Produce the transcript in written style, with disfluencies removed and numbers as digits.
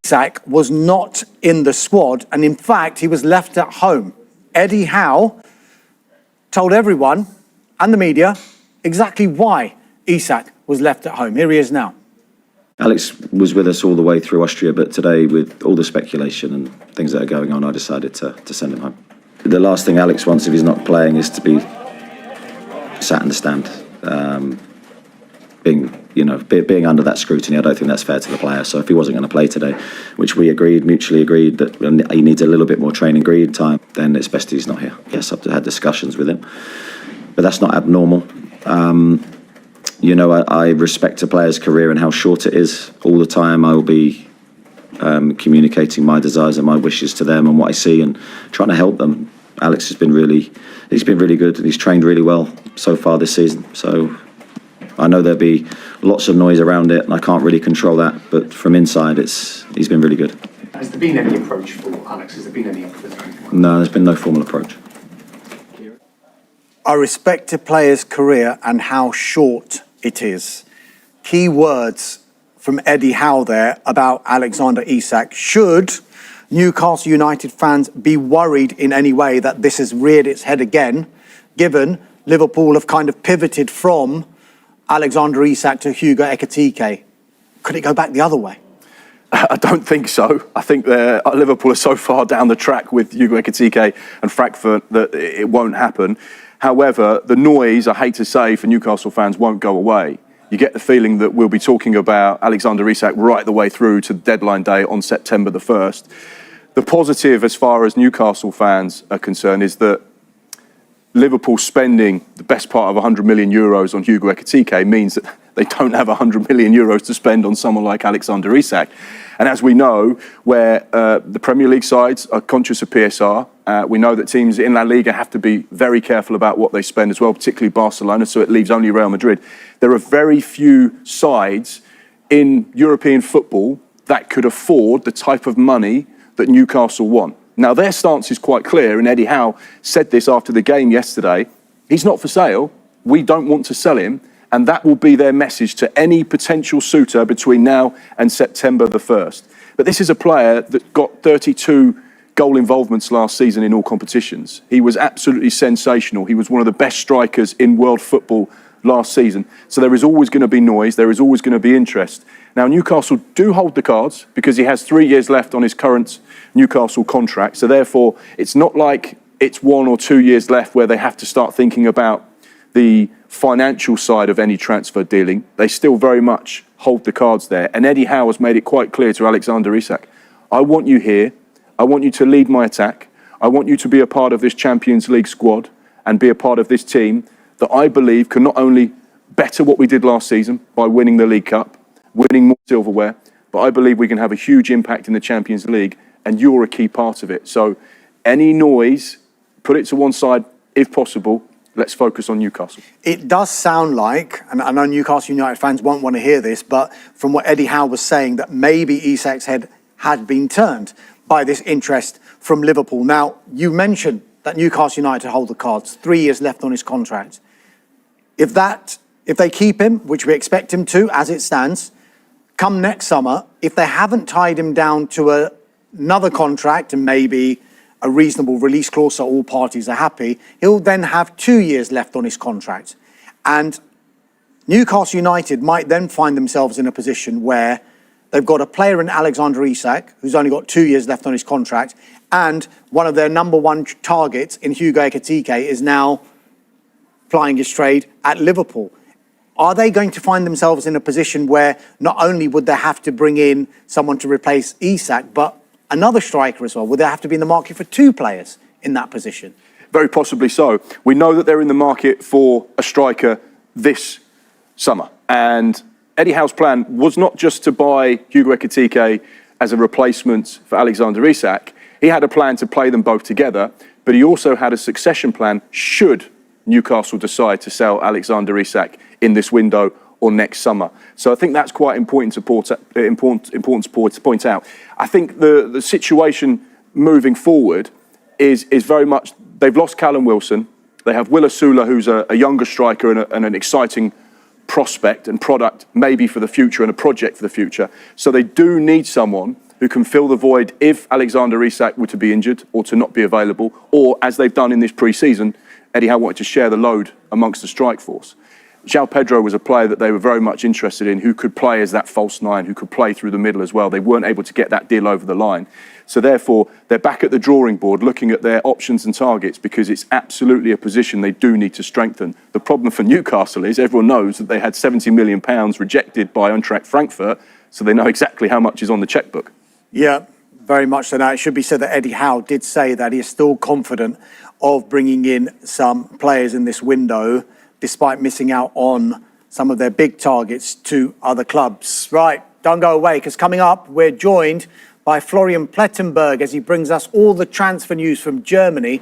Isak was not in the squad, and in fact, he was left at home. Eddie Howe told everyone and the media exactly why Isak was left at home. Here he is now. Alex was with us all the way through Austria, but today, with all the speculation and things that are going on, I decided to send him home. The last thing Alex wants if he's not playing is to be sat in the stand, being under that scrutiny. I don't think that's fair to the player. So if he wasn't going to play today, which we mutually agreed that he needs a little bit more training time, then it's best he's not here. Yes, I've had discussions with him, but that's not abnormal. I respect a player's career and how short it is. All the time I will be communicating my desires and my wishes to them and what I see and trying to help them. Alex has been really good and he's trained really well so far this season. So I know there'll be lots of noise around it and I can't really control that, but from inside he's been really good. Has there been any approach for Alex? Has there been any offers? No, there's been no formal approach. I respect a player's career and how short it is. Key words from Eddie Howe there about Alexander Isak. Should Newcastle United fans be worried in any way that this has reared its head again, given Liverpool have kind of pivoted from Alexander Isak to Hugo Ekitike? Could it go back the other way? I don't think so. I think Liverpool are so far down the track with Hugo Ekitike and Frankfurt that it won't happen. However, the noise, I hate to say, for Newcastle fans won't go away. You get the feeling that we'll be talking about Alexander Isak right the way through to the deadline day on September the 1st. The positive as far as Newcastle fans are concerned is that Liverpool spending the best part of 100 million euros on Hugo Ekitike means that they don't have 100 million euros to spend on someone like Alexander Isak. And as we know, where the Premier League sides are conscious of PSR, we know that teams in La Liga have to be very careful about what they spend as well, particularly Barcelona, so it leaves only Real Madrid. There are very few sides in European football that could afford the type of money that Newcastle want. Now, their stance is quite clear, and Eddie Howe said this after the game yesterday. He's not for sale. We don't want to sell him. And that will be their message to any potential suitor between now and September the 1st. But this is a player that got 32 goal involvements last season in all competitions. He was absolutely sensational. He was one of the best strikers in world football last season. So there is always going to be noise. There is always going to be interest. Now, Newcastle do hold the cards because he has 3 years left on his current Newcastle contract. So therefore, it's not like it's 1 or 2 years left where they have to start thinking about the financial side of any transfer dealing. They still very much hold the cards there. And Eddie Howe has made it quite clear to Alexander Isak, I want you here. I want you to lead my attack. I want you to be a part of this Champions League squad and be a part of this team that I believe can not only better what we did last season by winning the League Cup, winning more silverware, but I believe we can have a huge impact in the Champions League, and you're a key part of it. So any noise, put it to one side if possible. Let's focus on Newcastle. It does sound like, and I know Newcastle United fans won't want to hear this, but from what Eddie Howe was saying, that maybe Isak's head had been turned by this interest from Liverpool. Now, you mentioned that Newcastle United hold the cards, 3 years left on his contract. If they keep him, which we expect him to, as it stands, come next summer, if they haven't tied him down to another contract and maybe a reasonable release clause so all parties are happy, he'll then have 2 years left on his contract. And Newcastle United might then find themselves in a position where they've got a player in Alexander Isak, who's only got 2 years left on his contract, and one of their number one targets in Hugo Ekitike is now plying his trade at Liverpool. Are they going to find themselves in a position where not only would they have to bring in someone to replace Isak, but another striker as well? Would they have to be in the market for 2 players in that position? Very possibly so. We know that they're in the market for a striker this summer. And Eddie Howe's plan was not just to buy Hugo Ekitike as a replacement for Alexander Isak. He had a plan to play them both together, but he also had a succession plan should Newcastle decide to sell Alexander Isak in this window or next summer. So I think that's quite important to point out. I think the situation moving forward is very much, they've lost Callum Wilson. They have Will Asula, who's a younger striker and an exciting prospect and product maybe for the future and a project for the future. So they do need someone who can fill the void if Alexander Isak were to be injured or to not be available, or as they've done in this pre-season, Eddie Howe wanted to share the load amongst the strike force. João Pedro was a player that they were very much interested in, who could play as that false nine, who could play through the middle as well. They weren't able to get that deal over the line. So therefore, they're back at the drawing board looking at their options and targets, because it's absolutely a position they do need to strengthen. The problem for Newcastle is everyone knows that they had £70 million rejected by Eintracht Frankfurt, so they know exactly how much is on the chequebook. Yeah, very much so. Now, it should be said that Eddie Howe did say that he is still confident of bringing in some players in this window, despite missing out on some of their big targets to other clubs. Right, don't go away, because coming up, we're joined by Florian Plettenberg as he brings us all the transfer news from Germany.